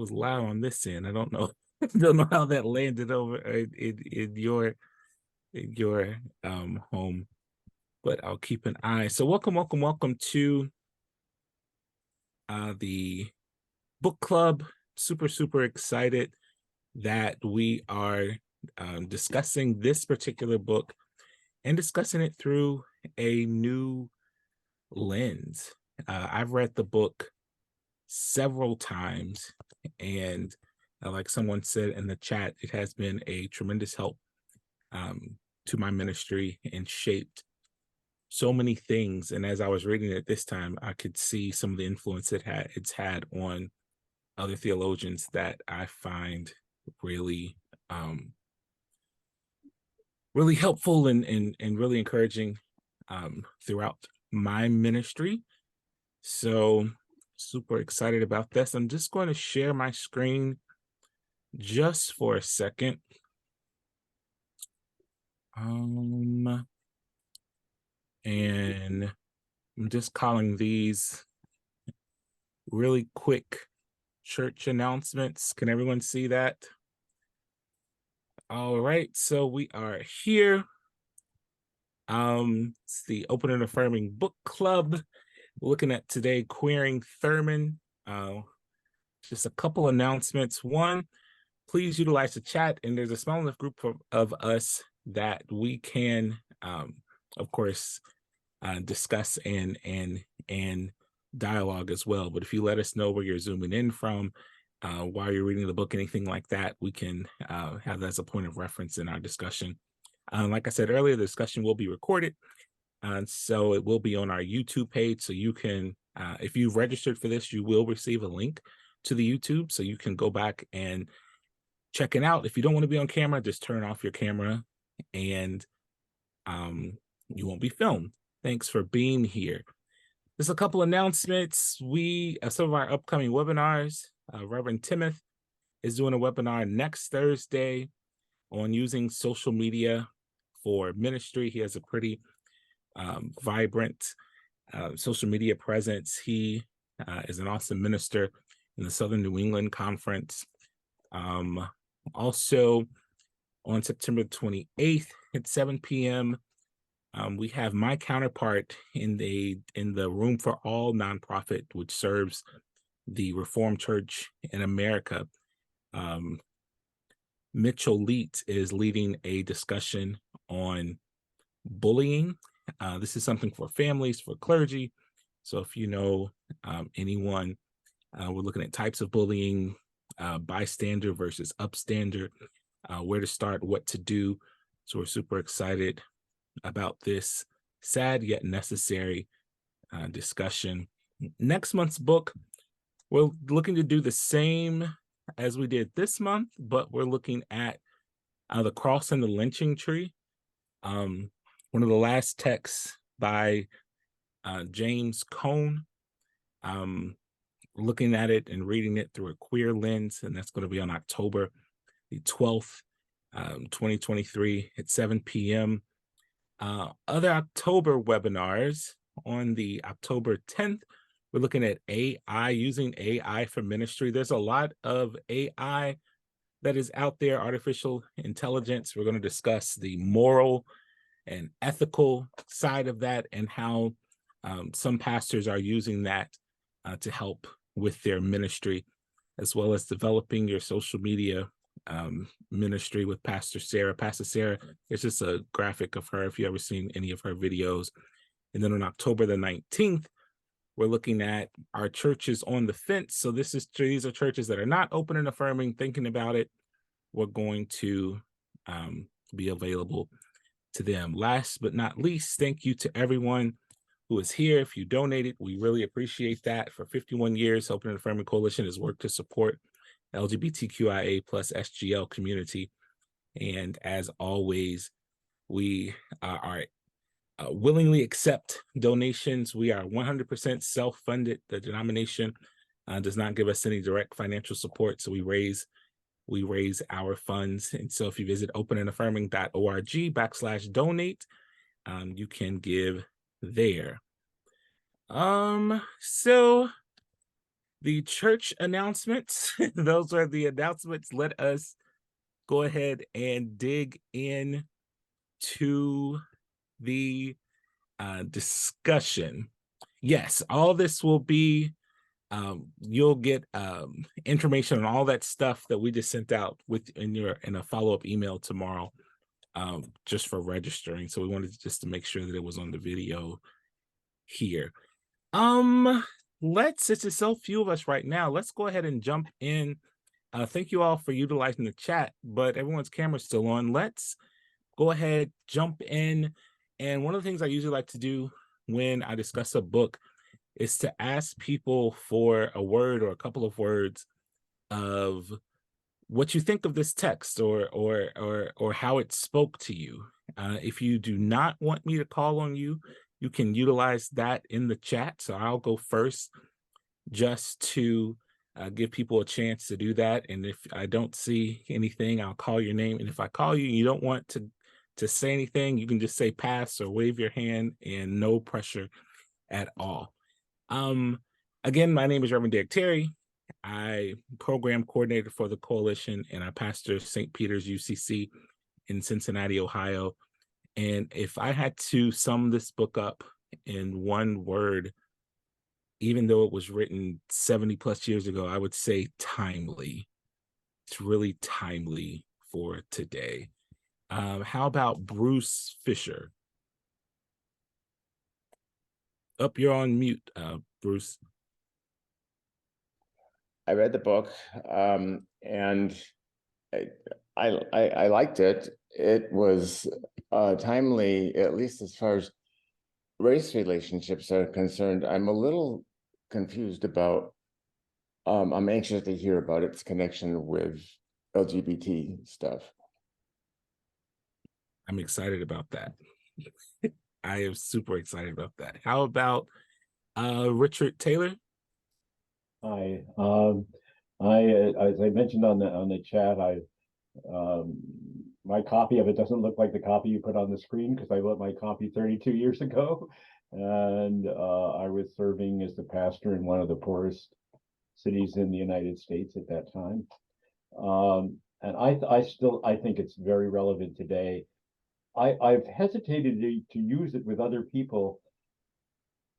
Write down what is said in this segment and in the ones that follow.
was loud on this end. I don't know. Don't know how that landed over in your home, but I'll keep an eye. So welcome to the book club. Super excited that we are discussing this particular book and discussing it through a new lens. I've read the book several times, and like someone said in the chat, it has been a tremendous help to my ministry and shaped so many things. And as I was reading it this time, I could see some of the influence it's had on other theologians that I find really really helpful and really encouraging throughout my ministry. So super excited about this. I'm just going to share my screen just for a second. And I'm just calling these really quick church announcements. Can everyone see that? All right, so we are here. It's the Open and Affirming Book Club. Looking at today, Queering Thurman. Just a couple announcements. One, please utilize the chat, and there's a small enough group of us that we can, of course, discuss and dialogue as well. But if you let us know where you're zooming in from, while you're reading the book, anything like that, we can have that as a point of reference in our discussion. Like I said earlier, the discussion will be recorded, so it will be on our YouTube page. So you can, if you've registered for this, you will receive a link to the YouTube, so you can go back and check it out. If you don't want to be on camera, just turn off your camera, and you won't be filmed. Thanks for being here. There's a couple announcements. Some of our upcoming webinars. Reverend Timoth is doing a webinar next Thursday on using social media for ministry. He has a pretty vibrant social media presence. He is an awesome minister in the Southern New England Conference. Also, on September 28th at 7 p.m., we have my counterpart in the Room for All nonprofit, which serves the Reformed Church in America. Mitchell Leet is leading a discussion on bullying. This is something for families, for clergy. So if you know anyone, we're looking at types of bullying, bystander versus upstander, where to start, what to do. So we're super excited about this sad yet necessary discussion. Next month's book, we're looking to do the same as we did this month, but we're looking at The Cross and the Lynching Tree. One of the last texts by James Cone. Looking at it and reading it through a queer lens, and that's going to be on October the 12th, 2023 at 7 p.m. Other October webinars on the October 10th, we're looking at AI, using AI for ministry. There's a lot of AI that is out there, artificial intelligence. We're going to discuss the moral and ethical side of that and how some pastors are using that to help with their ministry, as well as developing your social media ministry with Pastor Sarah. Pastor Sarah, it's just a graphic of her if you've ever seen any of her videos. And then on October the 19th, we're looking at our churches on the fence. So these are churches that are not open and affirming, thinking about it. We're going to be available to them. Last but not least, thank you to everyone who is here. If you donated, we really appreciate that. For 51 years, Open and Affirming Coalition has worked to support LGBTQIA+SGL community. And as always, we are willingly accept donations. We are 100% self-funded. The denomination does not give us any direct financial support, so we raise our funds. And so if you visit openandaffirming.org/donate, you can give there. So the church announcements. Those are the announcements. Let us go ahead and dig in to the discussion. Yes, all this will be, you'll get information on all that stuff that we just sent out in a follow-up email tomorrow, just for registering. So we wanted to make sure that it was on the video here. Since there's so few of us right now, let's go ahead and jump in. Thank you all for utilizing the chat, but everyone's camera's still on. Let's go ahead, jump in. And one of the things I usually like to do when I discuss a book is to ask people for a word or a couple of words of what you think of this text or how it spoke to you. If you do not want me to call on you, you can utilize that in the chat. So I'll go first just to give people a chance to do that. And if I don't see anything, I'll call your name. And if I call you and you don't want to say anything, you can just say pass or wave your hand, and no pressure at all. Again, my name is Reverend Derek Terry. I program coordinator for the coalition, and I pastor St. Peter's UCC in Cincinnati, Ohio. And if I had to sum this book up in one word, even though it was written 70 plus years ago, I would say timely. It's really timely for today. How about Bruce Fisher? Up, you're on mute, Bruce. I read the book, and I liked it. It was timely, at least as far as race relationships are concerned. I'm a little confused about, I'm anxious to hear about its connection with LGBT stuff. I'm excited about that. I am super excited about that. How about Richard Taylor? Hi. As I mentioned on the chat, my copy of it doesn't look like the copy you put on the screen because I wrote my copy 32 years ago, and I was serving as the pastor in one of the poorest cities in the United States at that time. And I think it's very relevant today. I've hesitated to use it with other people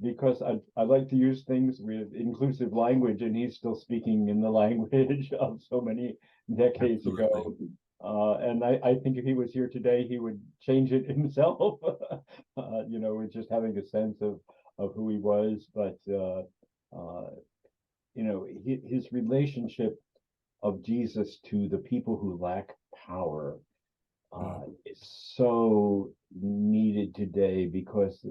because I like to use things with inclusive language, and he's still speaking in the language of so many decades ago. And I think if he was here today, he would change it himself, with just having a sense of who he was. But, his relationship of Jesus to the people who lack power is so needed today because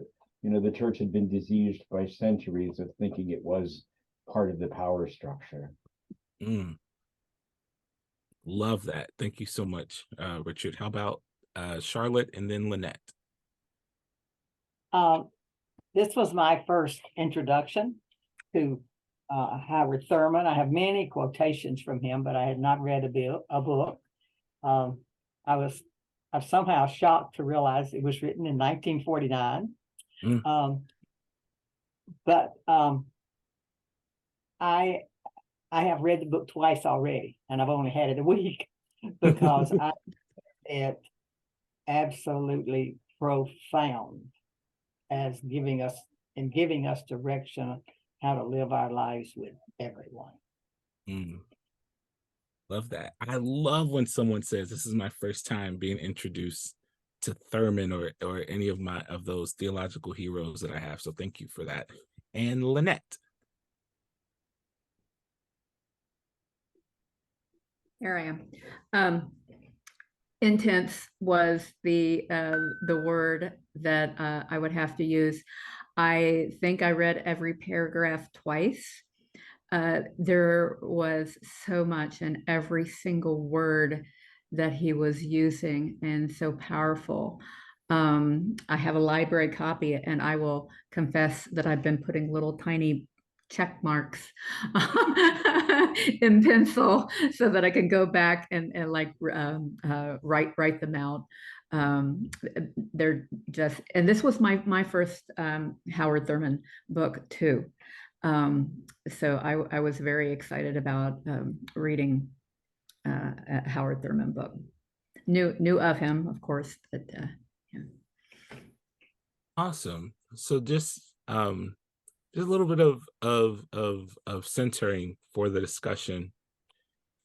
the church had been diseased by centuries of thinking it was part of the power structure. Love that. Thank you so much, Richard. How about Charlotte and then Lynette? This was my first introduction to Howard Thurman. I have many quotations from him, but I had not read a book. I'm somehow shocked to realize it was written in 1949. But I have read the book twice already, and I've only had it a week because I find it absolutely profound as giving us direction on how to live our lives with everyone. Love that. I love when someone says this is my first time being introduced to Thurman or any of those theological heroes that I have. So thank you for that. And Lynette. Here I am. Intense was the word that I would have to use. I think I read every paragraph twice. There was so much in every single word that he was using, and so powerful. I have a library copy, and I will confess that I've been putting little tiny check marks in pencil so that I can go back and write them out. They're just, and this was my first Howard Thurman book too. So I was very excited about reading a Howard Thurman book. Knew of him, of course, but yeah. Awesome. So just a little bit of centering for the discussion.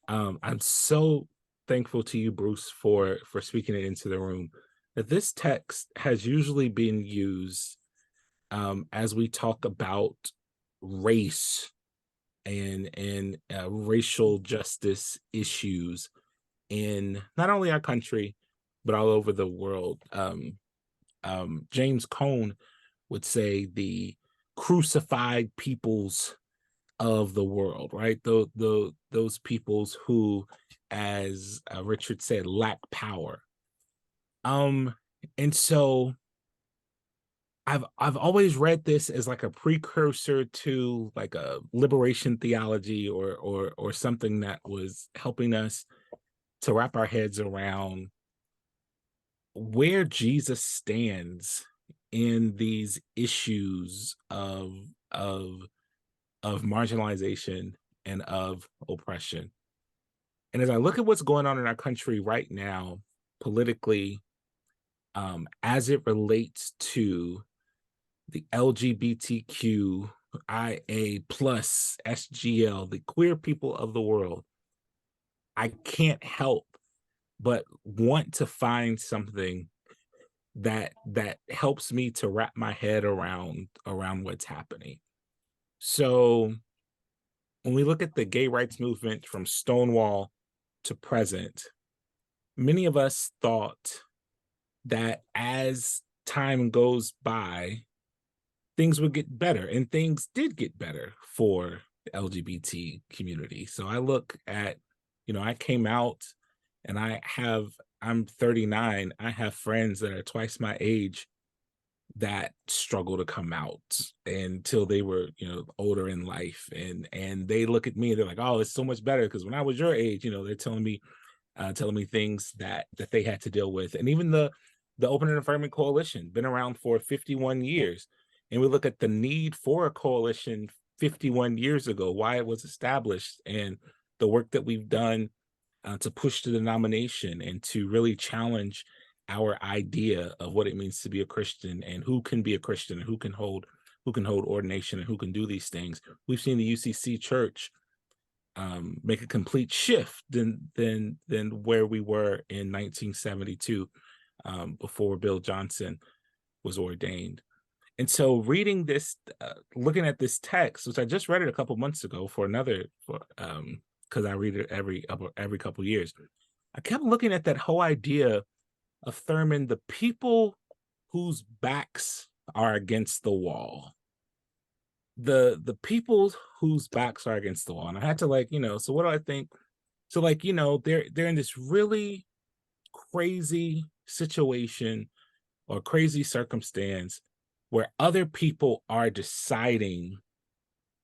I'm so thankful to you, Bruce, for speaking it into the room. That this text has usually been used as we talk about race and racial justice issues in not only our country but all over the world. James Cone would say the crucified peoples of the world, right? Those peoples who, as Richard said, lack power. And so I've always read this as like a precursor to like a liberation theology or something that was helping us to wrap our heads around where Jesus stands in these issues of marginalization and of oppression. And as I look at what's going on in our country right now, politically, as it relates to the LGBTQIA+SGL, the queer people of the world, I can't help but want to find something that helps me to wrap my head around what's happening. So when we look at the gay rights movement from Stonewall to present, many of us thought that as time goes by, things would get better, and things did get better for the LGBT community. So I look at, I came out and I'm 39. I have friends that are twice my age that struggle to come out until they were, older in life. And they look at me and they're like, oh, it's so much better because when I was your age, they're telling me things that they had to deal with. And even the Open and Affirming Coalition, been around for 51 years. And we look at the need for a coalition 51 years ago, why it was established, and the work that we've done to push to the nomination and to really challenge our idea of what it means to be a Christian and who can be a Christian and who can hold ordination and who can do these things. We've seen the UCC Church make a complete shift than where we were in 1972 before Bill Johnson was ordained. And so reading this, looking at this text, which I just read it a couple months ago because I read it every couple years, I kept looking at that whole idea of Thurman, the people whose backs are against the wall. The people whose backs are against the wall. And I had to so what do I think? So they're in this really crazy situation or crazy circumstance where other people are deciding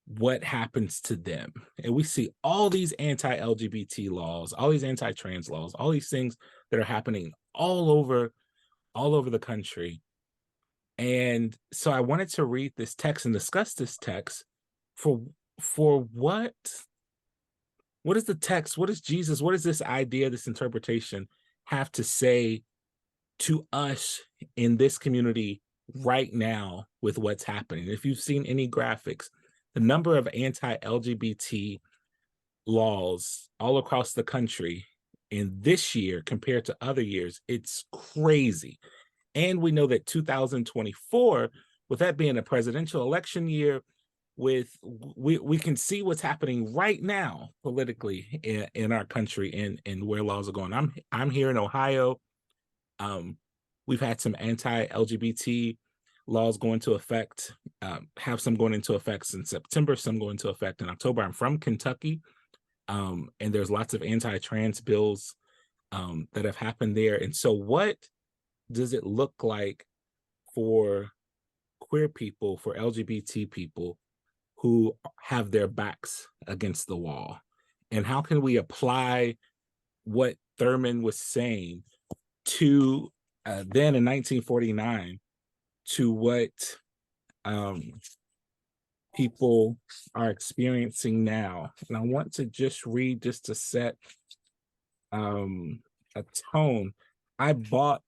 what happens to them. And we see all these anti-LGBT laws, all these anti-trans laws, all these things that are happening all over the country. And so I wanted to read this text and discuss this text for what is the text? What is Jesus? What is this idea, this interpretation have to say to us in this community right now with what's happening? If you've seen any graphics, the number of anti-LGBT laws all across the country in this year compared to other years, it's crazy. And we know that 2024, with that being a presidential election year, we can see what's happening right now politically in our country and where laws are going. I'm here in Ohio. We've had some anti-LGBT laws go into effect, have some going into effect in September, some go into effect in October. I'm from Kentucky, and there's lots of anti-trans bills that have happened there. And so what does it look like for queer people, for LGBT people who have their backs against the wall? And how can we apply what Thurman was saying to then in 1949 to what people are experiencing now. And I want to just read just to set a tone. I bought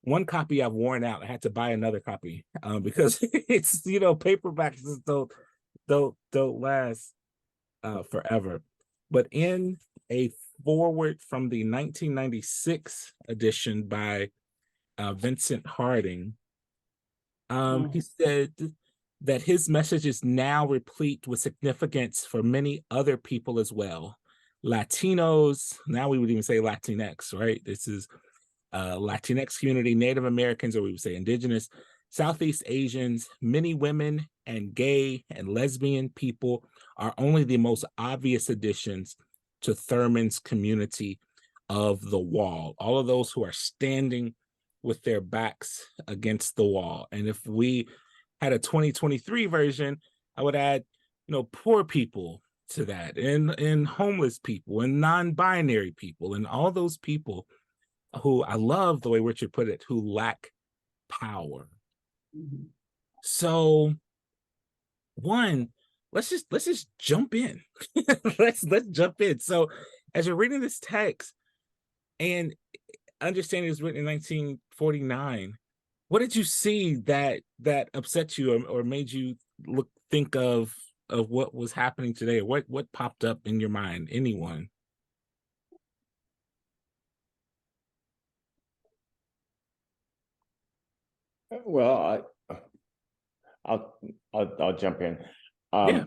one copy, I've worn out. I had to buy another copy because it's, paperbacks just don't last forever. But in a foreword from the 1996 edition by Vincent Harding, he said that his message is now replete with significance for many other people as well. Latinos, now we would even say Latinx, right? This is Latinx community, Native Americans, or we would say indigenous, Southeast Asians, many women, and gay and lesbian people are only the most obvious additions to Thurman's community of the wall. All of those who are standing with their backs against the wall. And if we had a 2023 version, I would add, poor people to that, and homeless people, and non-binary people, and all those people who, I love the way Richard put it, who lack power. Mm-hmm. So, one, let's just jump in. let's jump in. So, as you're reading this text and understanding it was written in 1949, what did you see that upset you or made you think of what was happening today? What popped up in your mind? Anyone? Well, I'll jump in. Yeah.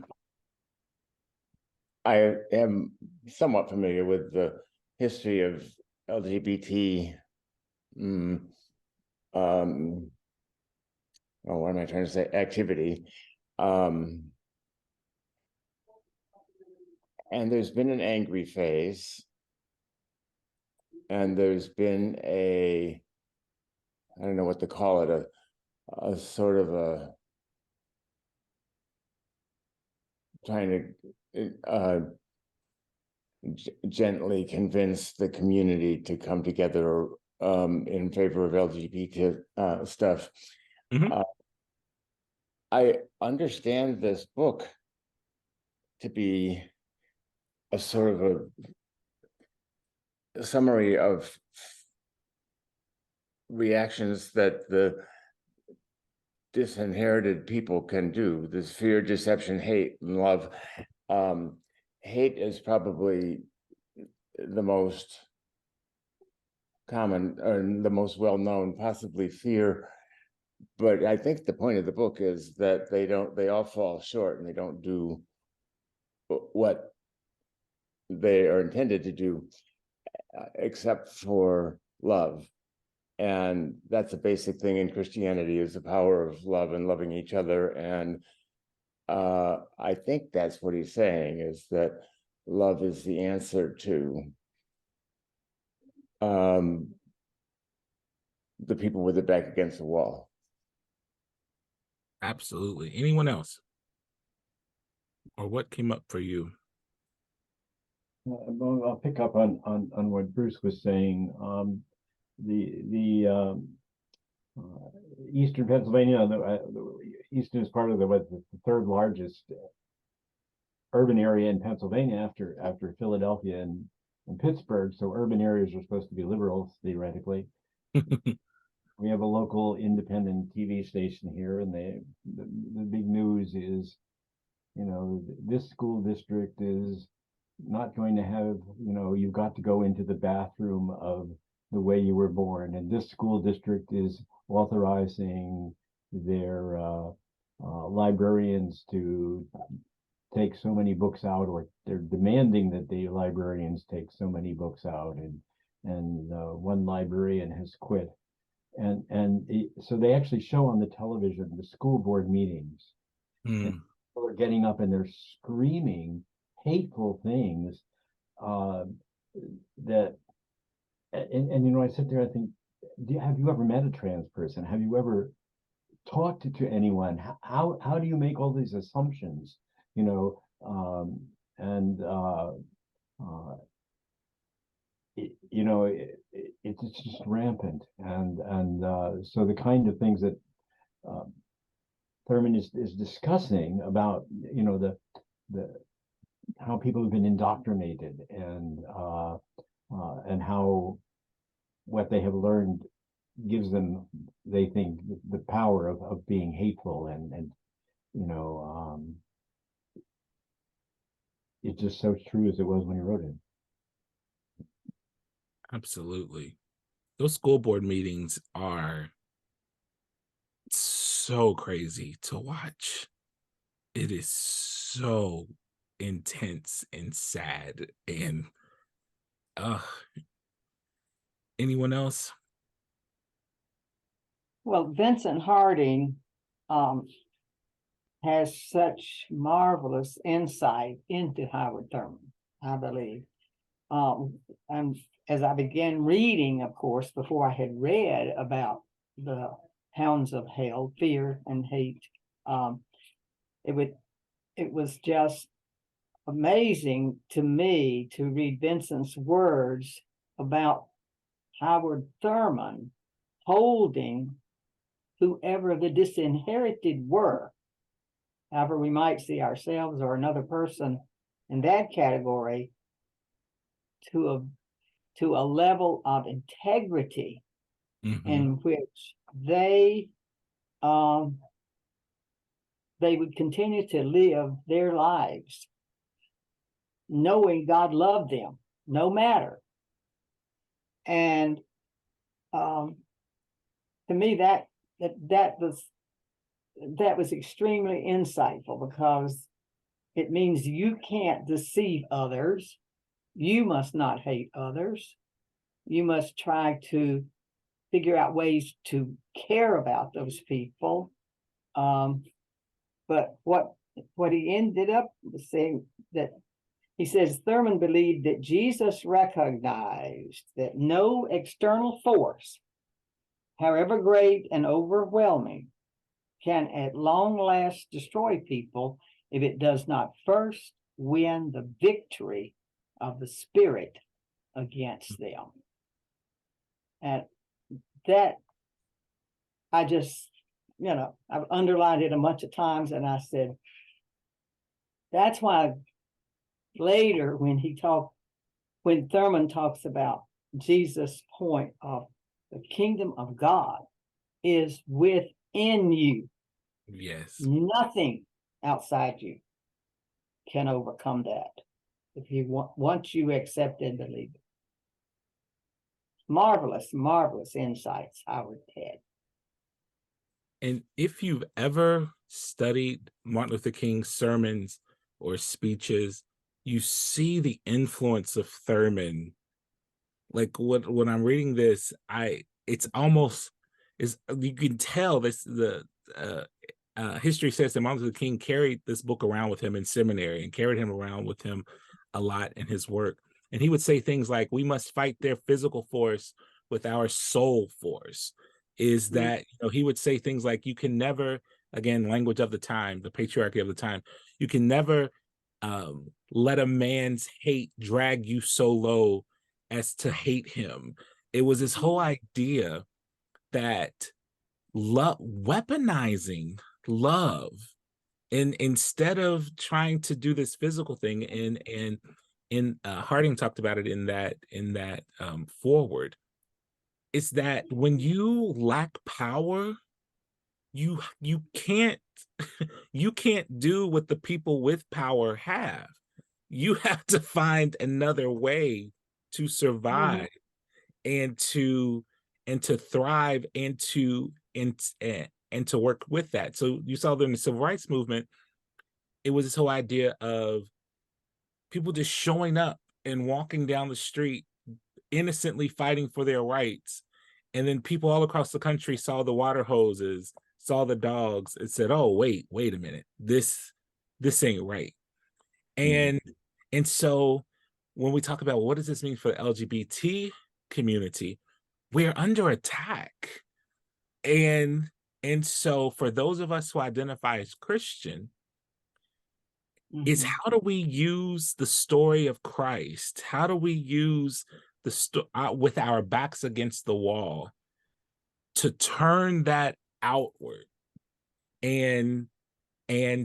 I am somewhat familiar with the history of LGBT. What am I trying to say? Activity. And there's been an angry phase, and there's been I don't know what to call it, a sort of a trying to gently convince the community to come together in favor of LGBT stuff. Mm-hmm. I understand this book to be a sort of a summary of reactions that the disinherited people can do. This fear, deception, hate, and love. Hate is probably the most common or the most well-known, possibly fear. But I think the point of the book is that they all fall short, and they don't do what they are intended to do, except for love. And that's a basic thing in Christianity, is the power of love and loving each other. And I think that's what he's saying, is that love is the answer to the people with their back against the wall. Absolutely. Anyone else? Or what came up for you? I'll pick up on what Bruce was saying. The Eastern Pennsylvania, the Eastern is part of the third largest urban area in Pennsylvania after Philadelphia and Pittsburgh. So urban areas are supposed to be liberals, theoretically. We have a local independent TV station here, and the big news is, this school district is not going to have, you've got to go into the bathroom of the way you were born, and this school district is authorizing their librarians to take so many books out, or they're demanding that the librarians take so many books out, and one librarian has quit, so they actually show on the television the school board meetings. And people are getting up and they're screaming hateful things that. And I sit there, I think, have you ever met a trans person? Have you ever talked to anyone? How do you make all these assumptions? It's just rampant, and so the kind of things that Thurman is discussing about, you know, the how people have been indoctrinated and how what they have learned gives them, they think, the power of being hateful and you know, it's just so true as it was when he wrote it. Absolutely. Those school board meetings are so crazy to watch. It is so intense and sad. And anyone else? Well, Vincent Harding has such marvelous insight into Howard Thurman, I believe. And as I began reading, of course, before I had read about the hounds of hell, fear and hate, it was just amazing to me to read Vincent's words about Howard Thurman holding whoever the disinherited were, however we might see ourselves or another person in that category, to a level of integrity in which they would continue to live their lives knowing God loved them no matter. And to me that was extremely insightful, because it means you can't deceive others. You must not hate others. You must try to figure out ways to care about those people. But what he ended up saying, that he says Thurman believed that Jesus recognized that no external force, however great and overwhelming, can at long last destroy people if it does not first win the victory of the Spirit against them. And that, I just, I've underlined it a bunch of times, and I said, that's why later when Thurman talks about Jesus' point of the kingdom of God is within you. Yes. Nothing outside you can overcome that if you once you accept and believe it. Marvelous insights Howard had. And if you've ever studied Martin Luther King's sermons or speeches, you see the influence of Thurman. Like when I'm reading this, it's almost, you can tell this, history says that Martin Luther King carried this book around with him in seminary and carried him around with him a lot in his work. And he would say things like, we must fight their physical force with our soul force. Is that, he would say things like, you can never, again, language of the time, the patriarchy of the time, you can never let a man's hate drag you so low as to hate him. It was this whole idea that weaponizing love, and instead of trying to do this physical thing, and Harding talked about it in that forward, is that when you lack power, you can't do what the people with power have. You have to find another way to survive and to thrive and to work with that. So you saw that in the civil rights movement, it was this whole idea of people just showing up and walking down the street innocently fighting for their rights. And then people all across the country saw the water hoses, saw the dogs, and said, oh, wait a minute, this ain't right. And so when we talk about what does this mean for the LGBT community, we're under attack. And so for those of us who identify as Christian, is how do we use the story of Christ? How do we use with our backs against the wall to turn that outward and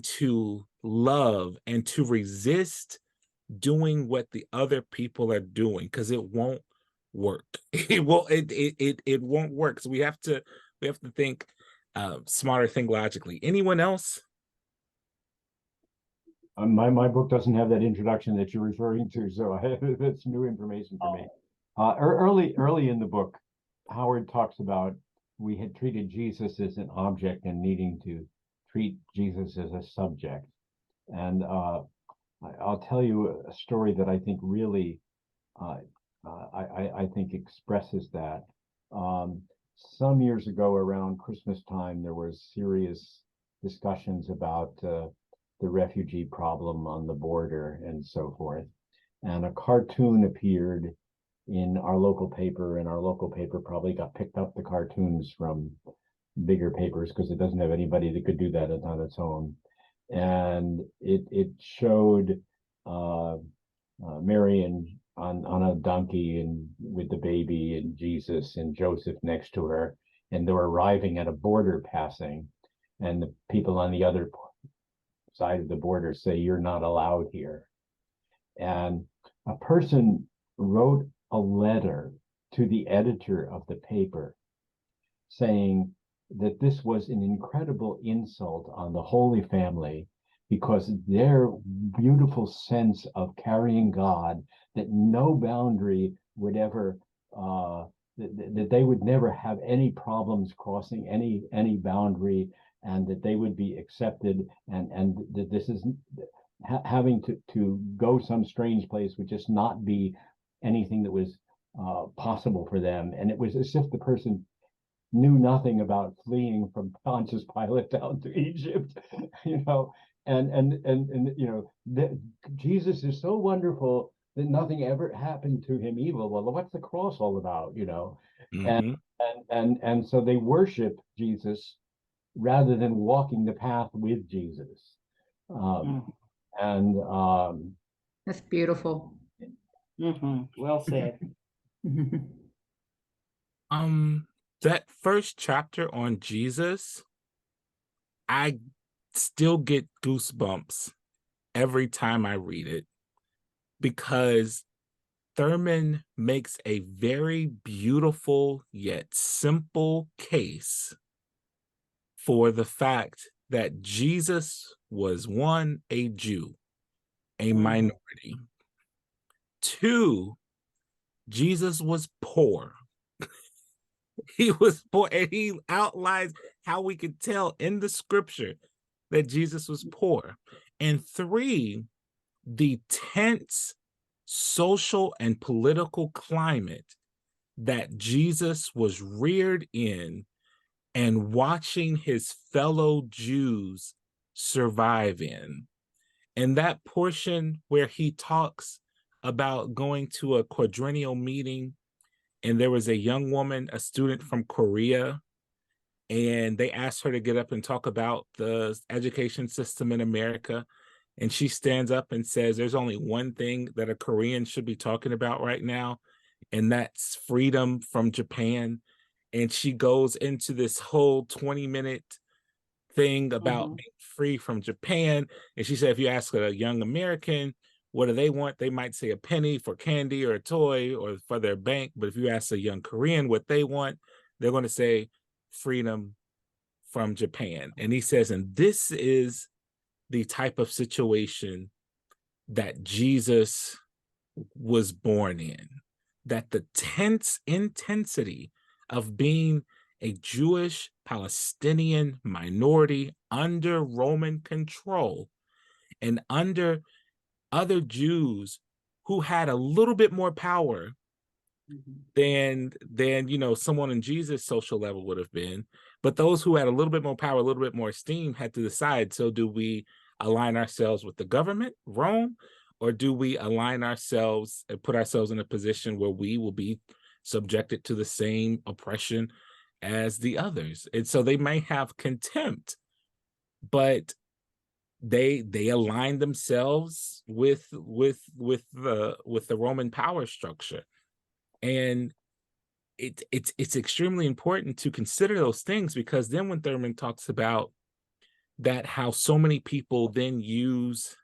to love and to resist doing what the other people are doing, because it won't work. It won't work. So we have to think smarter, think logically. Anyone else? My book doesn't have that introduction that you're referring to, so that's new information for me. Early in the book, Howard talks about we had treated Jesus as an object and needing to treat Jesus as a subject. And I'll tell you a story that I think really, I think expresses that. Some years ago, around Christmas time, there was serious discussions about the refugee problem on the border and so forth. And a cartoon appeared in our local paper, and our local paper probably got picked up the cartoons from bigger papers because it doesn't have anybody that could do that on its own. And it showed Mary on a donkey and with the baby and Jesus and Joseph next to her, and they were arriving at a border passing, and the people on the other side of the border say, "You're not allowed here." And a person wrote a letter to the editor of the paper saying that this was an incredible insult on the Holy Family, because their beautiful sense of carrying God, that no boundary would ever, that they would never have any problems crossing any boundary, and that they would be accepted, and that this is having to go some strange place would just not be anything that was possible for them. And it was as if the person knew nothing about fleeing from Pontius Pilate down to Egypt, you know, and you know, that Jesus is so wonderful that nothing ever happened to him evil. Well, what's the cross all about, you know? Mm-hmm. And so they worship Jesus rather than walking the path with Jesus. That's beautiful. Well said. That first chapter on Jesus, I still get goosebumps every time I read it, because Thurman makes a very beautiful yet simple case for the fact that Jesus was, one, a Jew, a minority. Two, Jesus was poor. He was poor, and he outlines how we could tell in the scripture that Jesus was poor. And three, the tense social and political climate that Jesus was reared in and watching his fellow Jews survive in. And that portion where he talks about going to a quadrennial meeting, and there was a young woman, a student from Korea, and they asked her to get up and talk about the education system in America. And she stands up and says, there's only one thing that a Korean should be talking about right now, and that's freedom from Japan. And she goes into this whole 20-minute thing about being free from Japan. And she said, if you ask a young American, what do they want? They might say a penny for candy or a toy or for their bank. But if you ask a young Korean what they want, they're going to say freedom from Japan. And he says, and this is the type of situation that Jesus was born in, that the tense intensity of being a Jewish Palestinian minority under Roman control and under other Jews who had a little bit more power than you know, someone in Jesus' social level would have been. But those who had a little bit more power, a little bit more esteem, had to decide, so do we align ourselves with the government, Rome, or do we align ourselves and put ourselves in a position where we will be subjected to the same oppression as the others? And so they may have contempt, but they align themselves with the Roman power structure. And it's extremely important to consider those things, because then when Thurman talks about that how so many people then use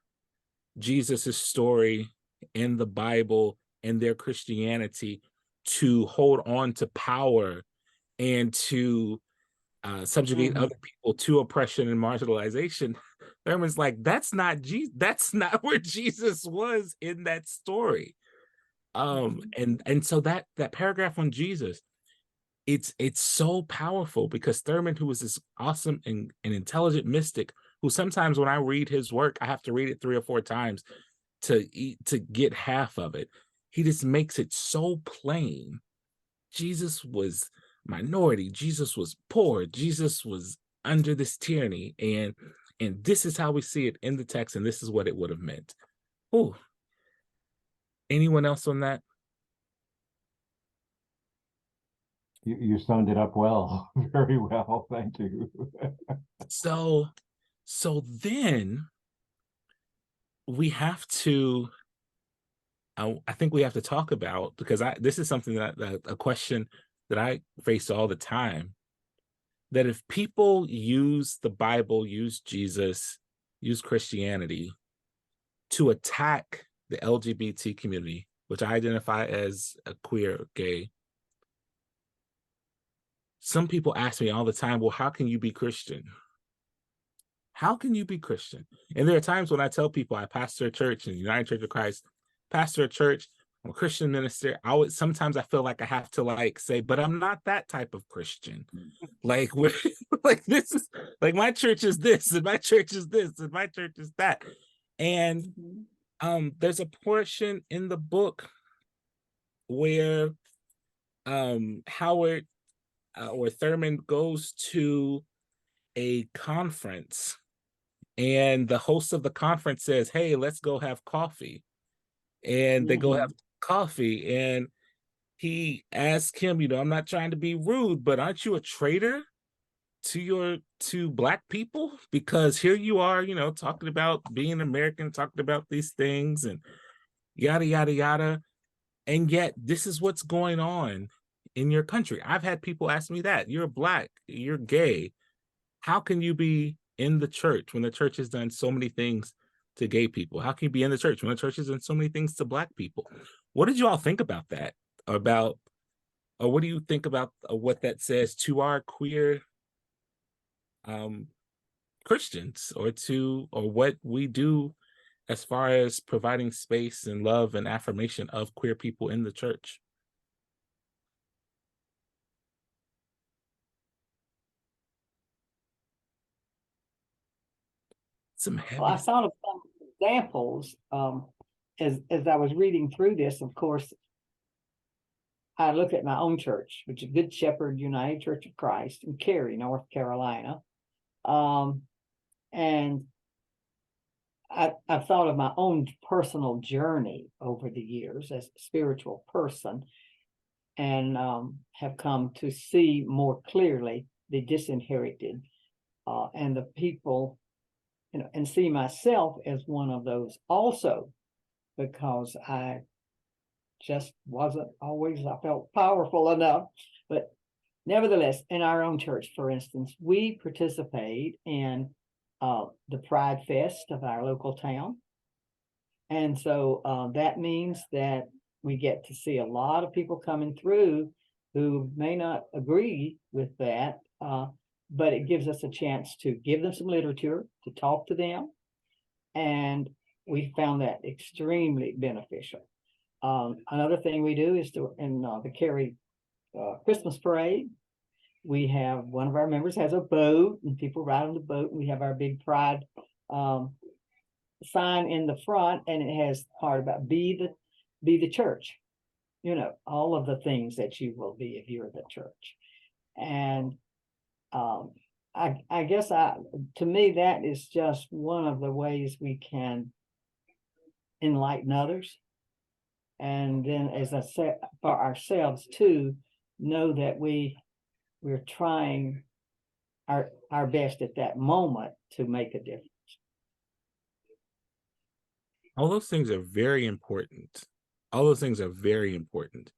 Jesus's story in the Bible and their Christianity to hold on to power and to subjugate other people to oppression and marginalization. Thurman's like, that's not where Jesus was in that story. And so that paragraph on Jesus, it's so powerful, because Thurman, who was this awesome and intelligent mystic, who sometimes when I read his work, I have to read it 3 or 4 times to get half of it. He just makes it so plain. Jesus was minority. Jesus was poor. Jesus was under this tyranny, and this is how we see it in the text, and this is what it would have meant. Oh, anyone else on that? You summed it up well, very well. Thank you. So then we have to, I think we have to talk about, because this is something that a question that I face all the time, that if people use the Bible, use Jesus, use Christianity to attack the LGBT community, which I identify as a queer, gay, some people ask me all the time, well, how can you be Christian? How can you be Christian? And there are times when I tell people I pastor a church in the United Church of Christ, pastor a church, I'm a Christian minister. Sometimes I feel like I have to say, but I'm not that type of Christian. Like, like this is like, my church is this, and my church is this, and my church is that. And there's a portion in the book where Howard or Thurman goes to a conference, and the host of the conference says, hey, let's go have coffee. And they go have coffee, and he asks him, I'm not trying to be rude, but aren't you a traitor to Black people? Because here you are, talking about being American, talking about these things and yada, yada, yada. And yet this is what's going on in your country. I've had people ask me that. You're Black, you're gay. How can you be in the church when the church has done so many things to gay people? How can you be in the church when the church has done so many things to Black people? What did you all think about that? Or what do you think about what that says to our queer Christians, or what we do as far as providing space and love and affirmation of queer people in the church? Some heavy. Well, I thought of some examples as I was reading through this. Of course, I looked at my own church, which is Good Shepherd United Church of Christ in Cary, North Carolina. And I thought of my own personal journey over the years as a spiritual person, and have come to see more clearly the disinherited and the people, and see myself as one of those also, because I just wasn't always, I felt powerful enough. But nevertheless, in our own church, for instance, we participate in the Pride Fest of our local town. And so that means that we get to see a lot of people coming through who may not agree with that, but it gives us a chance to give them some literature, to talk to them. And we found that extremely beneficial. Another thing we do is in the Cary Christmas parade, we have one of our members has a boat, and people ride on the boat. We have our big pride sign in the front, and it has part about be the church, all of the things that you will be if you're the church. And I guess to me, that is just one of the ways we can enlighten others. And then, as I said, for ourselves too, know that we're trying our best at that moment to make a difference. All those things are very important. All those things are very important.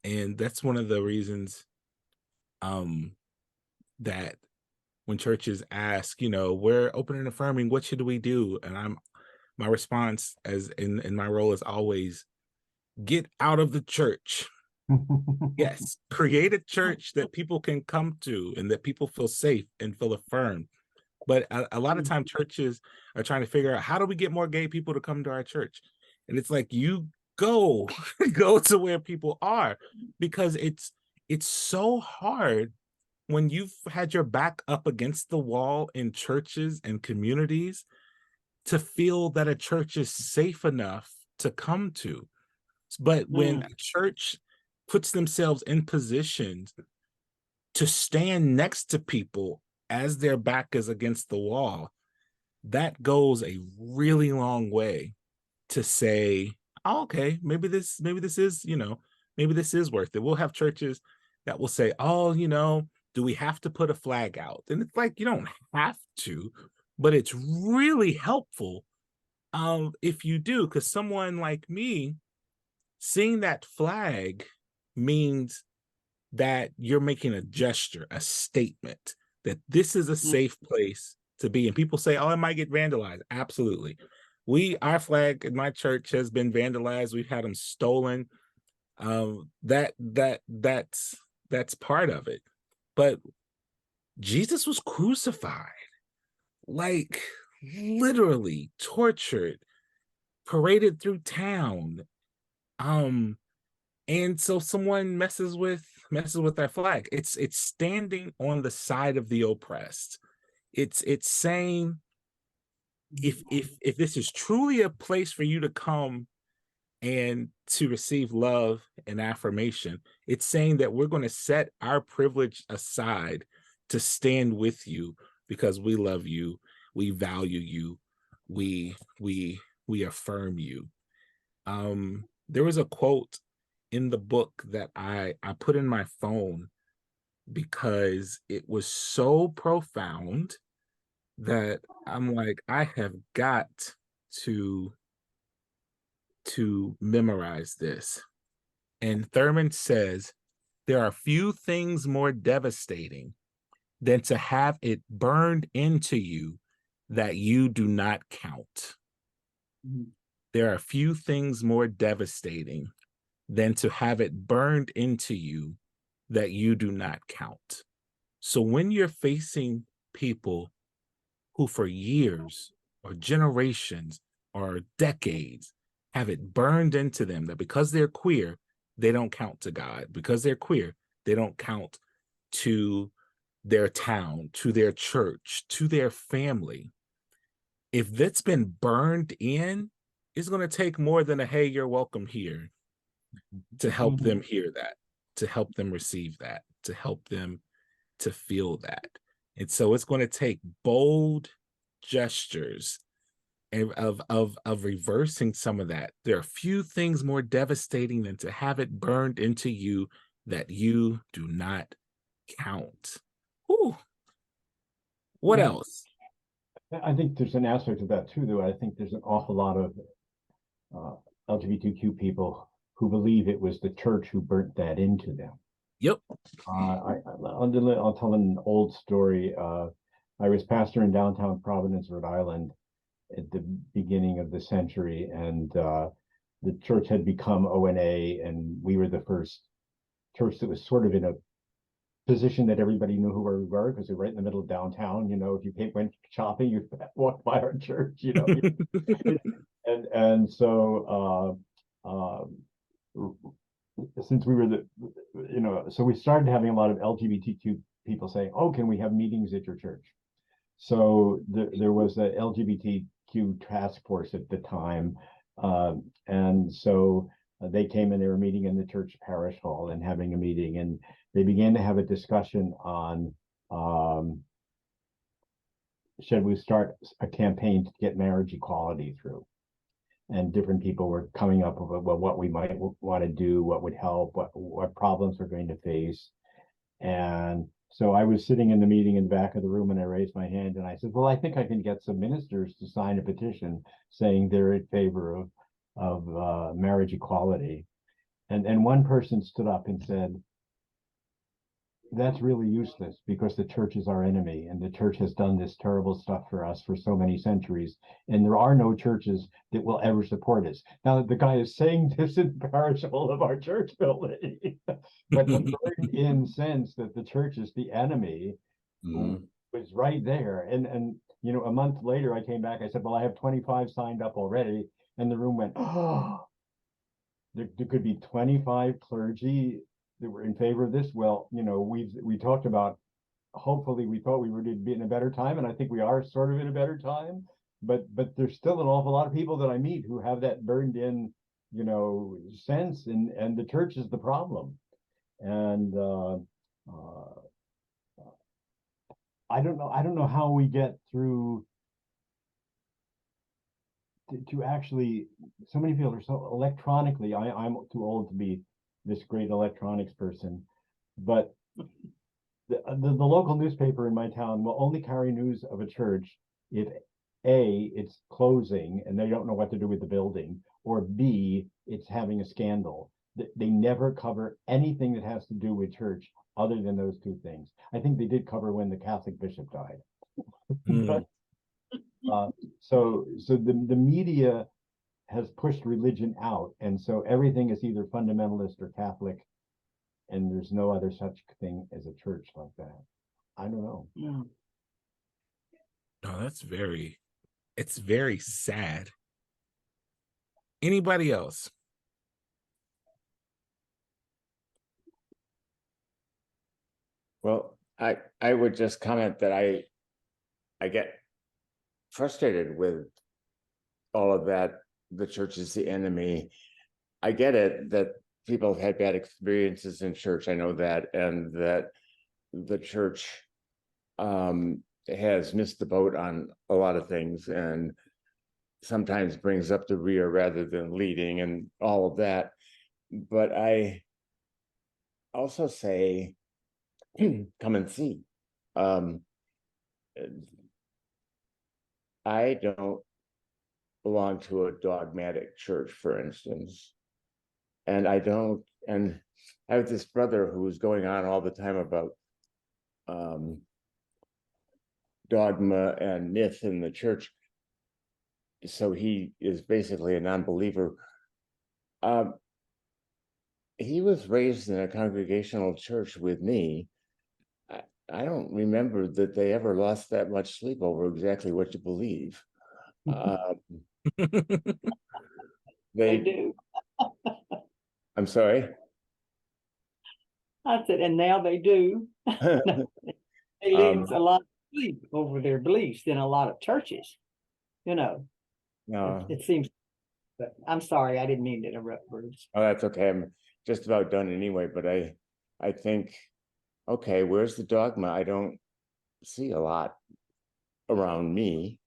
And that's one of the reasons that when churches ask, we're open and affirming, what should we do? And my response as in my role is always, get out of the church. Yes, create a church that people can come to and that people feel safe and feel affirmed. But a lot of time churches are trying to figure out, how do we get more gay people to come to our church? And it's like, you go to where people are, because it's so hard when you've had your back up against the wall in churches and communities to feel that a church is safe enough to come to. But when a church puts themselves in positions to stand next to people as their back is against the wall, that goes a really long way to say, oh, okay, maybe this is, maybe this is worth it. We'll have churches that will say, oh, do we have to put a flag out? And it's like, you don't have to, but it's really helpful if you do, because someone like me, seeing that flag means that you're making a gesture, a statement, that this is a safe place to be. And people say, oh, it might get vandalized. Absolutely. Our flag in my church has been vandalized. We've had them stolen. That's part of it. But Jesus was crucified, like literally tortured, paraded through town. And so someone messes with our flag. It's standing on the side of the oppressed. It's saying, if this is truly a place for you to come and to receive love and affirmation, it's saying that we're going to set our privilege aside to stand with you because we love you, we value you, we affirm you. There was a quote in the book that I put in my phone because it was so profound that I'm like, I have got to memorize this. And Thurman says, there are few things more devastating than to have it burned into you that you do not count. There are few things more devastating than to have it burned into you that you do not count. So when you're facing people who for years or generations or decades have it burned into them that because they're queer, they don't count to God. Because they're queer, they don't count to their town, to their church, to their family. If that's been burned in, it's going to take more than a, hey, you're welcome here, to help them hear that, to help them receive that, to help them to feel that. And so it's going to take bold gestures of reversing some of that. There are few things more devastating than to have it burned into you that you do not count. Whew. What else? I think there's an aspect of that too, though. I think there's an awful lot of LGBTQ people who believe it was the church who burnt that into them. Yep. I'll tell an old story. I was pastor in downtown Providence, Rhode Island at the beginning of the century, and the church had become ONA, and we were the first church that was sort of in a position that everybody knew who we were because we were right in the middle of downtown. If you went shopping, you walked by our church. And so since we were so we started having a lot of LGBTQ people saying, "Oh, can we have meetings at your church?" So there was a LGBTQ task force at the time, and so they came and they were meeting in the church parish hall and having a meeting, and they began to have a discussion on should we start a campaign to get marriage equality through. And different people were coming up with what we might want to do, what would help, what problems we're going to face. And so I was sitting in the meeting in the back of the room, and I raised my hand and I said, well, I think I can get some ministers to sign a petition saying they're in favor of marriage equality. And one person stood up and said, that's really useless because the church is our enemy, and the church has done this terrible stuff for us for so many centuries, and there are no churches that will ever support us. Now, the guy is saying this in the parable of our church building, but the burned-in sense that the church is the enemy was right there. And you know, a month later, I came back. I said, "Well, I have 25 signed up already," and the room went, "Oh, there could be 25 clergy that were in favor of this." Well, you know, we talked about, hopefully we thought we were to be in a better time, and I think we are sort of in a better time, but there's still an awful lot of people that I meet who have that burned in, you know, sense, and the church is the problem. And I don't know how we get through to actually, so many people are so electronically, I'm too old to be this great electronics person, but the local newspaper in my town will only carry news of a church if A, it's closing and they don't know what to do with the building, or B, it's having a scandal. They never cover anything that has to do with church other than those two things. I think they did cover when the Catholic bishop died. But, so the media has pushed religion out, and so everything is either fundamentalist or Catholic, and there's no other such thing as a church like that. I don't know. Yeah. No, it's very sad. Anybody else? Well, I would just comment that I get frustrated with all of that. The church is the enemy. I get it that people have had bad experiences in church. I know that, and that the church has missed the boat on a lot of things, and sometimes brings up the rear rather than leading, and all of that. But I also say, come and see. I don't belong to a dogmatic church, for instance, and I have this brother who was going on all the time about dogma and myth in the church. So he is basically a non-believer. He was raised in a congregational church with me. I don't remember that they ever lost that much sleep over exactly what you believe. They do. I'm sorry. I said, and now they do. They lose a lot of sleep over their beliefs in a lot of churches. You know, No, it seems. But I'm sorry, I didn't mean to interrupt, Bruce. oh, that's okay. I'm just about done anyway. But I think, okay, where's the dogma? I don't see a lot around me.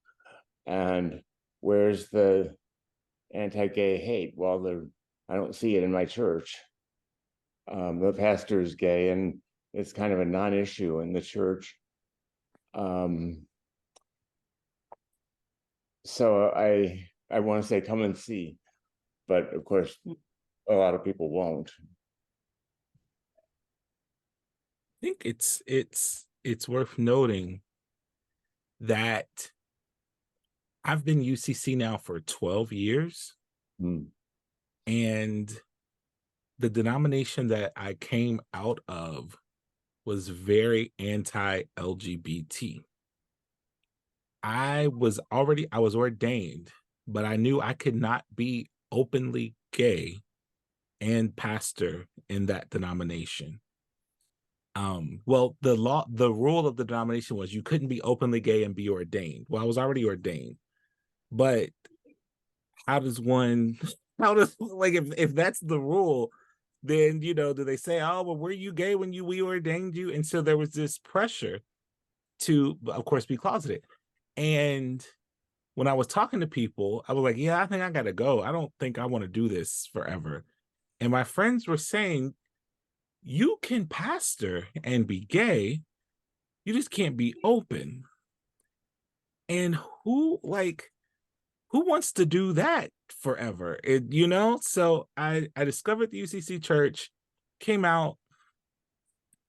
And where's the anti-gay hate? Well, I don't see it in my church. The pastor is gay, and it's kind of a non-issue in the church. So I want to say come and see, but of course, a lot of people won't. I think it's worth noting that I've been UCC now for 12 years. And the denomination that I came out of was very anti-LGBT. I was ordained, but I knew I could not be openly gay and pastor in that denomination. Well, the rule of the denomination was you couldn't be openly gay and be ordained. Well, I was already ordained, but like if that's the rule, then do they say, oh, well, were you gay when we ordained you? And so there was this pressure to, of course, be closeted. And when I was talking to people, I was like, yeah, I think I gotta go. I don't think I want to do this forever. And my friends were saying, you can pastor and be gay, you just can't be open. And who wants to do that forever? So I discovered the UCC church, came out,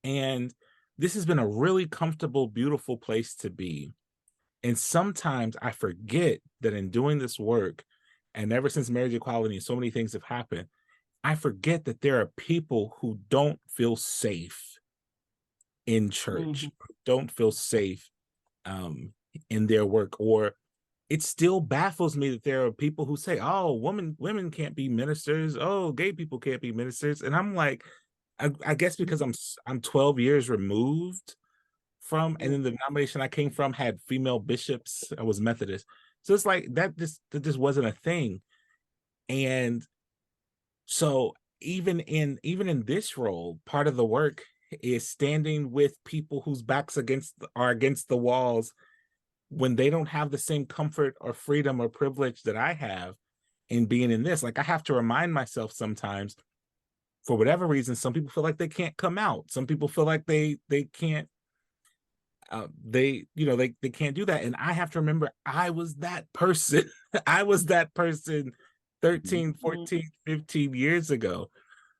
and this has been a really comfortable, beautiful place to be. And sometimes I forget that in doing this work, and ever since marriage equality, so many things have happened, I forget that there are people who don't feel safe in church, don't feel safe in their work. Or it still baffles me that there are people who say, oh, women can't be ministers, oh, gay people can't be ministers. And I'm like, I guess because I'm 12 years removed from, and then the denomination I came from had female bishops. I was Methodist. So it's like that just wasn't a thing. And so even in this role, part of the work is standing with people whose backs are against the walls when they don't have the same comfort or freedom or privilege that I have in being in this. Like, I have to remind myself sometimes, for whatever reason, some people feel like they can't come out. Some people feel like they can't, they can't do that. And I have to remember, I was that person. I was that person 13, 14, 15 years ago.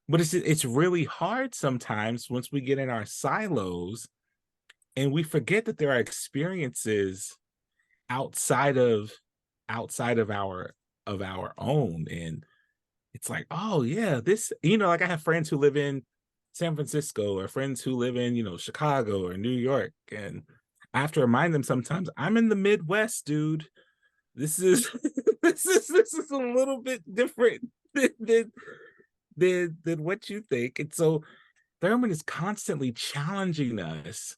But it's really hard sometimes once we get in our silos and we forget that there are experiences outside of our own. And it's like, oh yeah, this, like I have friends who live in San Francisco, or friends who live in, Chicago or New York. And I have to remind them sometimes, I'm in the Midwest, dude. This is this is a little bit different than what you think. And so Thurman is constantly challenging us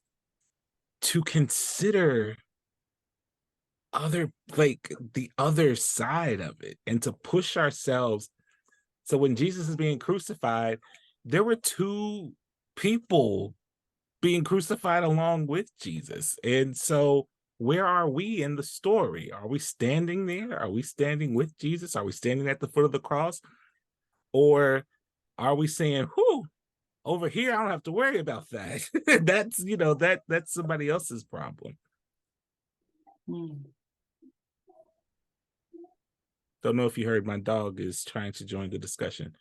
to consider the other side of it, and to push ourselves. So when Jesus is being crucified, there were two people being crucified along with Jesus. And so where are we in the story? Are we standing there? Are we standing with Jesus? Are we standing at the foot of the cross? Or are we saying, whew, over here, I don't have to worry about that. That's somebody else's problem. Don't know if you heard, my dog is trying to join the discussion.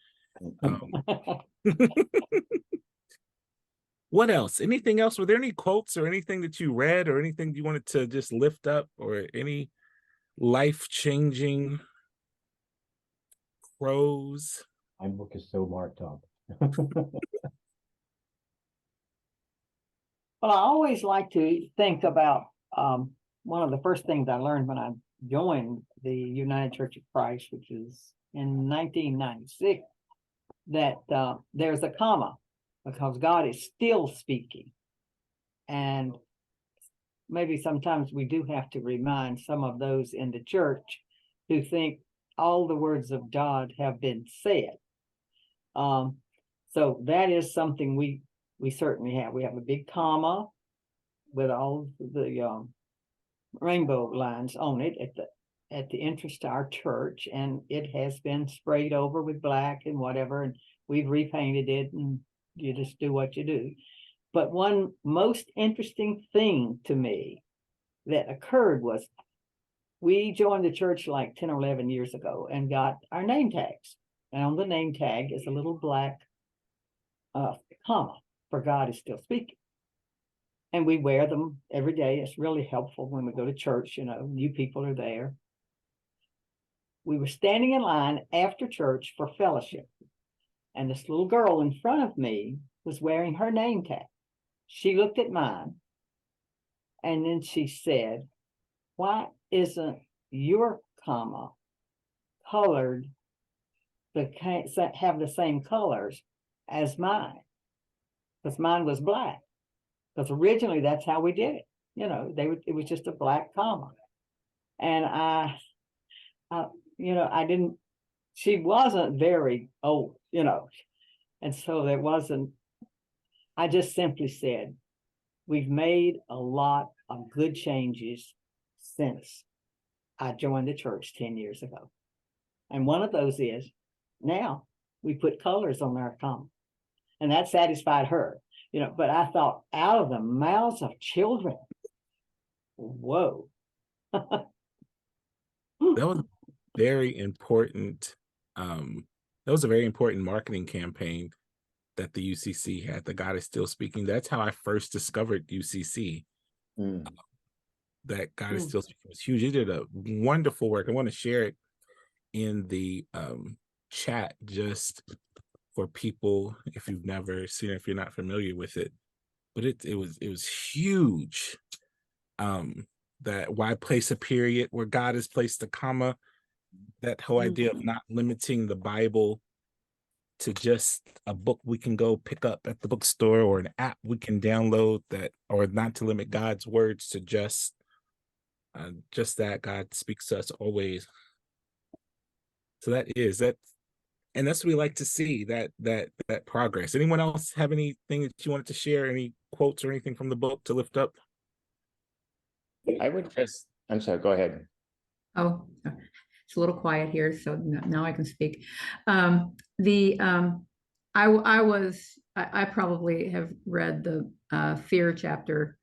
What else? Anything else? Were there any quotes or anything that you read or anything you wanted to just lift up, or any life-changing prose? My book is so marked up. Well, I always like to think about one of the first things I learned when I joined the United Church of Christ, which is in 1996, that there's a comma, because God is still speaking. And maybe sometimes we do have to remind some of those in the church who think all the words of God have been said. So that is something we certainly have. We have a big comma with all the rainbow lines on it at the entrance to our church, and it has been sprayed over with black and whatever, and we've repainted it, and you just do what you do. But one most interesting thing to me that occurred was we joined the church like 10 or 11 years ago and got our name tags. And on the name tag is a little black comma, for God is still speaking. And we wear them every day. It's really helpful when we go to church, new people are there. We were standing in line after church for fellowship, and this little girl in front of me was wearing her name tag. She looked at mine, and then she said, why isn't your comma colored have the same colors as mine? Because mine was black. Because originally that's how we did it. It was just a black comma. And I didn't, she wasn't very old, and so there wasn't, I just simply said, we've made a lot of good changes since I joined the church 10 years ago. And one of those is now we put colors on our comma, and that satisfied her, but I thought, out of the mouths of children, whoa. That was very important. That was a very important marketing campaign that the UCC had, the God is Still Speaking. That's how I first discovered UCC. That God is Still Speaking was huge. He did a wonderful work. I want to share it in the chat just for people if you've never seen it, if you're not familiar with it. But it was huge. That why place a period where God has placed a comma, that whole idea of not limiting the Bible to just a book we can go pick up at the bookstore or an app we can download, that, or not to limit God's words to just that God speaks to us always. So and that's what we like to see, that progress. Anyone else have anything that you wanted to share, any quotes or anything from the book to lift up? I'm sorry, go ahead. Oh, it's a little quiet here, so now I can speak. I probably have read the fear chapter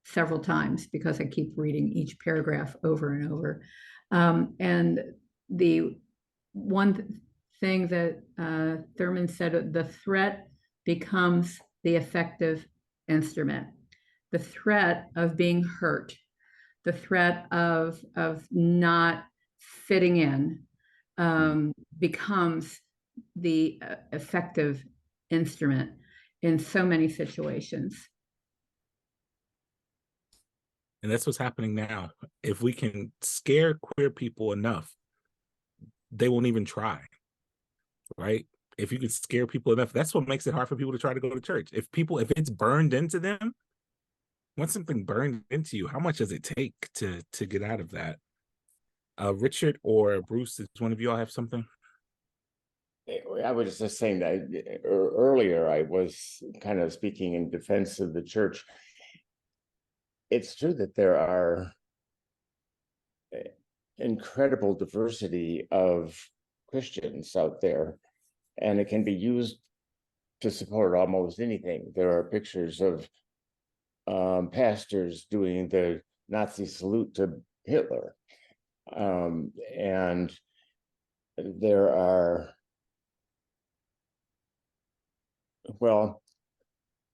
several times because I keep reading each paragraph over and over. And the one thing that Thurman said, the threat becomes the effective instrument. The threat of being hurt, the threat of not fitting in becomes the effective instrument in so many situations. And that's what's happening now. If we can scare queer people enough, they won't even try, right? If you can scare people enough, that's what makes it hard for people to try to go to church. If it's burned into them, once something burned into you, how much does it take to get out of that? Richard or Bruce, does one of you all have something? I was just saying that earlier I was kind of speaking in defense of the church. It's true that there are incredible diversity of Christians out there, and it can be used to support almost anything. There are pictures of pastors doing the Nazi salute to Hitler. And there are, well,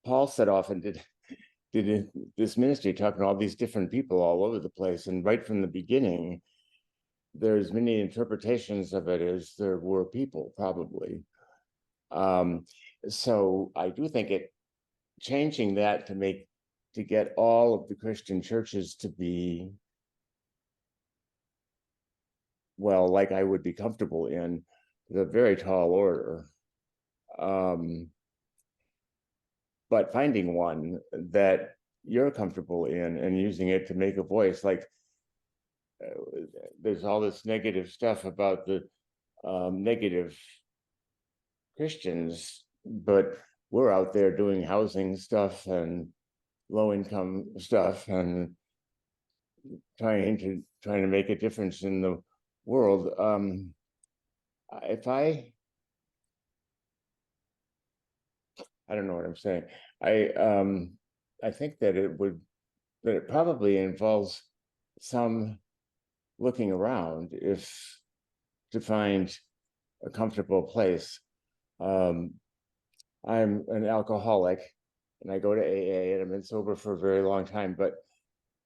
Paul set off and did this ministry talking to all these different people all over the place. And right from the beginning, there's many interpretations of it as there were people, probably. So I do think changing that to get all of the Christian churches to be, well, like I would be comfortable in, is a very tall order. But finding one that you're comfortable in and using it to make a voice, like there's all this negative stuff about the negative Christians, but we're out there doing housing stuff and low-income stuff and trying to make a difference in the world. I don't know what I'm saying. I think that it probably involves some looking around to find a comfortable place. I'm an alcoholic and I go to AA, and I've been sober for a very long time, but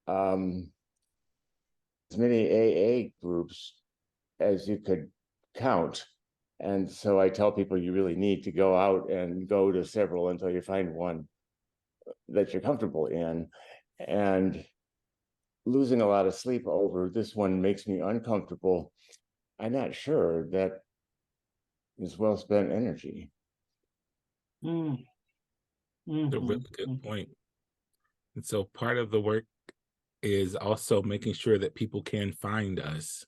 as many AA groups as you could count. And so I tell people you really need to go out and go to several until you find one that you're comfortable in. And losing a lot of sleep over this one makes me uncomfortable. I'm not sure that is well spent energy. That's a really good point. And so part of the work is also making sure that people can find us.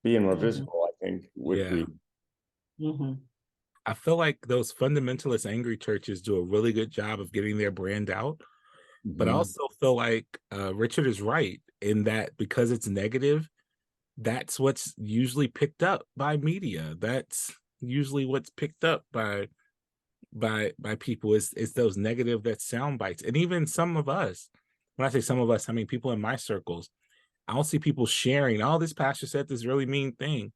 Being more visible, I think, would be. I feel like those fundamentalist angry churches do a really good job of getting their brand out. But I also feel like Richard is right in that because it's negative, that's what's usually picked up by media. That's usually what's picked up by people is those negative, that sound bites. And even some of us, when I say some of us, I mean people in my circles, I'll see people sharing, oh, this pastor said this really mean thing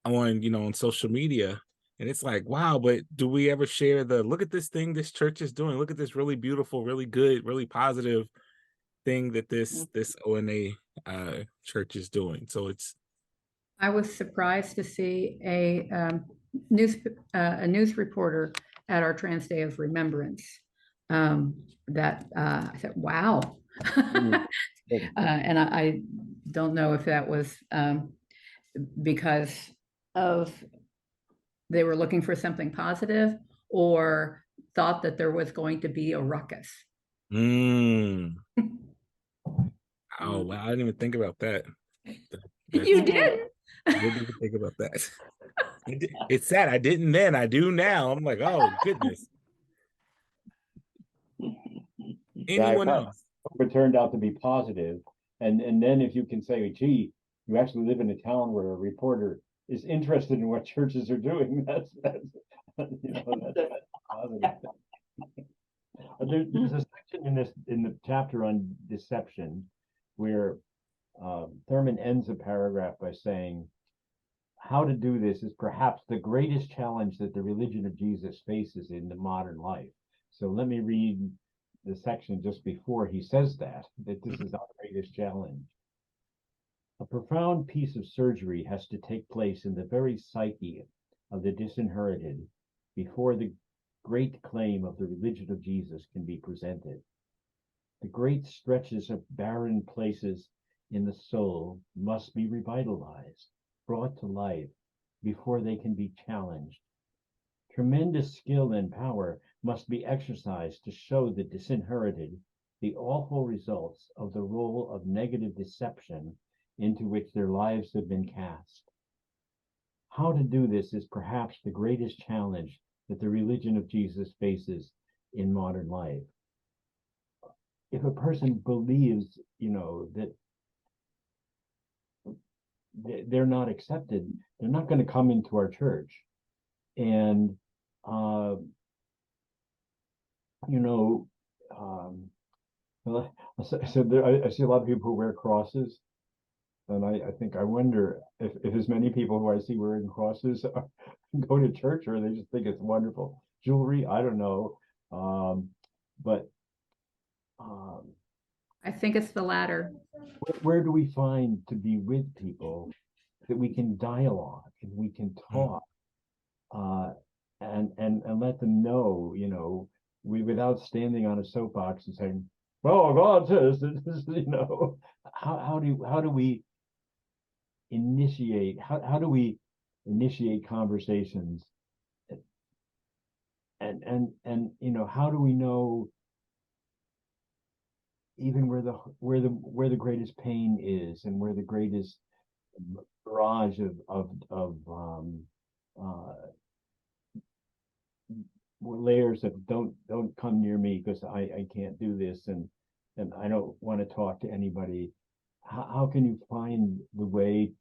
on social media. And it's like, wow, but do we ever share the look at this thing this church is doing? Look at this really beautiful, really good, really positive thing that this ONA church is doing. So it's I was surprised to see a news reporter at our Trans Day of Remembrance. That I said, wow. And I don't know if that was because of they were looking for something positive or thought that there was going to be a ruckus. oh wow, I didn't even think about that. You did. I didn't even think about that. It's sad. I didn't then. I do now. I'm like, oh goodness. Anyone else? It turned out to be positive. And then if you can say, gee, you actually live in a town where a reporter is interested in what churches are doing, that's you know, that's positive. There's a section in the chapter on deception where Thurman ends a paragraph by saying, how to do this is perhaps the greatest challenge that the religion of Jesus faces in the modern life. So let me read the section just before he says that this is our greatest challenge. A profound piece of surgery has to take place in the very psyche of the disinherited before the great claim of the religion of Jesus can be presented. The great stretches of barren places in the soul must be revitalized, brought to life before they can be challenged. Tremendous skill and power must be exercised to show the disinherited the awful results of the role of negative deception into which their lives have been cast. How to do this is perhaps the greatest challenge that the religion of Jesus faces in modern life. If a person believes, you know, that they're not accepted, they're not going to come into our church. And, you know, so there, I see a lot of people who wear crosses. And I wonder if as many people who I see wearing crosses go to church, or they just think it's wonderful jewelry. I don't know. But I think it's the latter. Where do we find to be with people that we can dialogue and we can talk and let them know, you know, without standing on a soapbox and saying, well, God says this, you know, how do we initiate conversations and you know, how do we know even where the greatest pain is and where the greatest barrage of layers of don't come near me because I can't do this and I don't want to talk to anybody. How can you find the way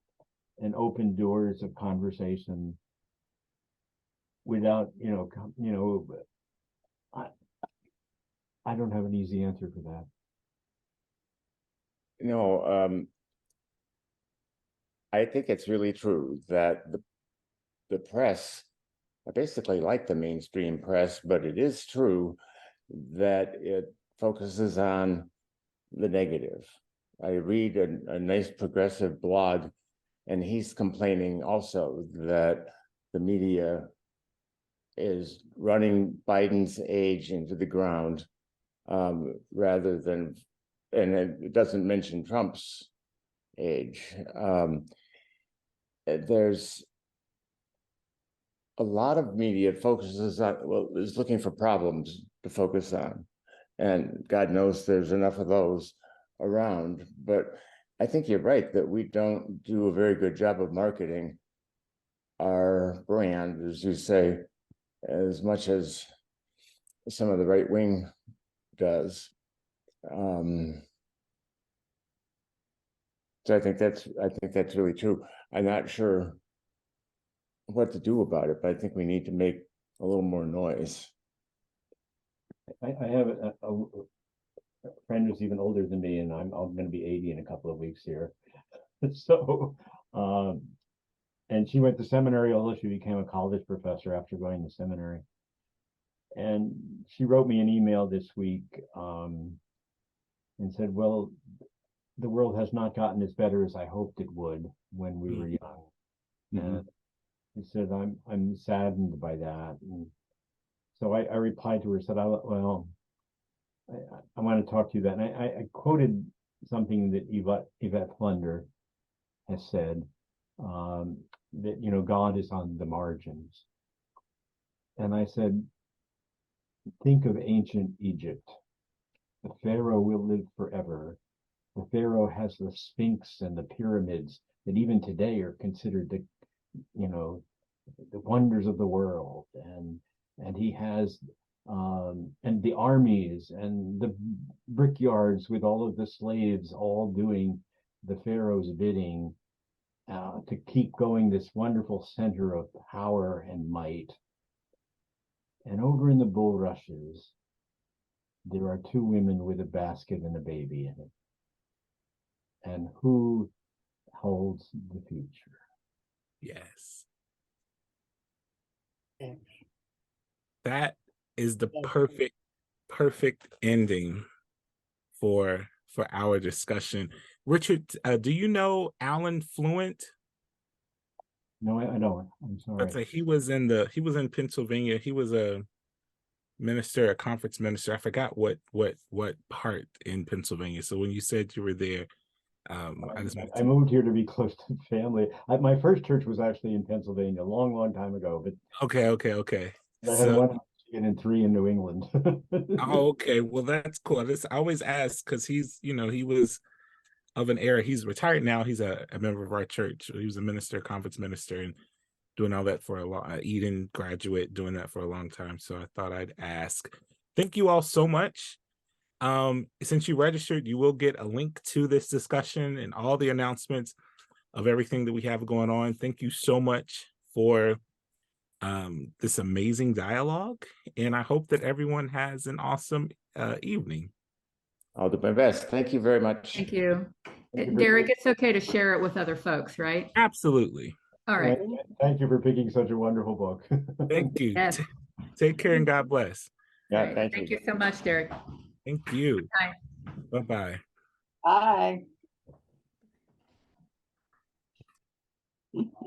and open doors of conversation without, you know, I don't have an easy answer for that. No, I think it's really true that the press, I basically like the mainstream press, but it is true that it focuses on the negative. I read a nice progressive blog, and he's complaining also that the media is running Biden's age into the ground rather than, and it doesn't mention Trump's age. There's a lot of media focuses on, well, is looking for problems to focus on. And God knows there's enough of those around. But I think you're right that we don't do a very good job of marketing our brand, as you say, as much as some of the right wing does. So I think that's really true. I'm not sure what to do about it, but I think we need to make a little more noise. I have a friend who's even older than me, and I'm going to be 80 in a couple of weeks here. So and she went to seminary, although she became a college professor after going to seminary. And she wrote me an email this week and said, well, the world has not gotten as better as I hoped it would when we were young. And he said, I'm saddened by that. And so I replied to her, said, I want to talk to you that. And I quoted something that Yvette Flunder has said, that, you know, God is on the margins. And I said, think of ancient Egypt. The Pharaoh will live forever. The Pharaoh has the Sphinx and the pyramids that even today are considered the, you know, the wonders of the world. And he has, and the armies and the brickyards with all of the slaves all doing the Pharaoh's bidding to keep going this wonderful center of power and might. And over in the bulrushes, there are two women with a basket and a baby in it. And who holds the future? Yes. Yeah. That is the perfect ending for our discussion. Richard, do you know Alan Fluent? No, I don't. I'm sorry. But he was in Pennsylvania. He was a minister, a conference minister. I forgot what part in Pennsylvania. So when you said you were there, I moved here to be close to family. My first church was actually in Pennsylvania a long time ago, but okay. I had one in Michigan and 3 in New England. Oh, okay. Well, that's cool. I always ask because he's, you know, he was of an era. He's retired now. He's a member of our church. He was a minister, conference minister, and doing all that for a long, Eden graduate, doing that for a long time. So I thought I'd ask. Thank you all so much. Since you registered, you will get a link to this discussion and all the announcements of everything that we have going on. Thank you so much for this amazing dialogue, and I hope that everyone has an awesome evening. I'll do my best. Thank you very much. Thank you. Derek, it's okay to share it with other folks, right? Absolutely. All right. Thank you for picking such a wonderful book. Thank you. Yes. Take care and God bless. Yeah, Right. Thank you so much, Derek. Thank you. Bye. Bye-bye. Bye.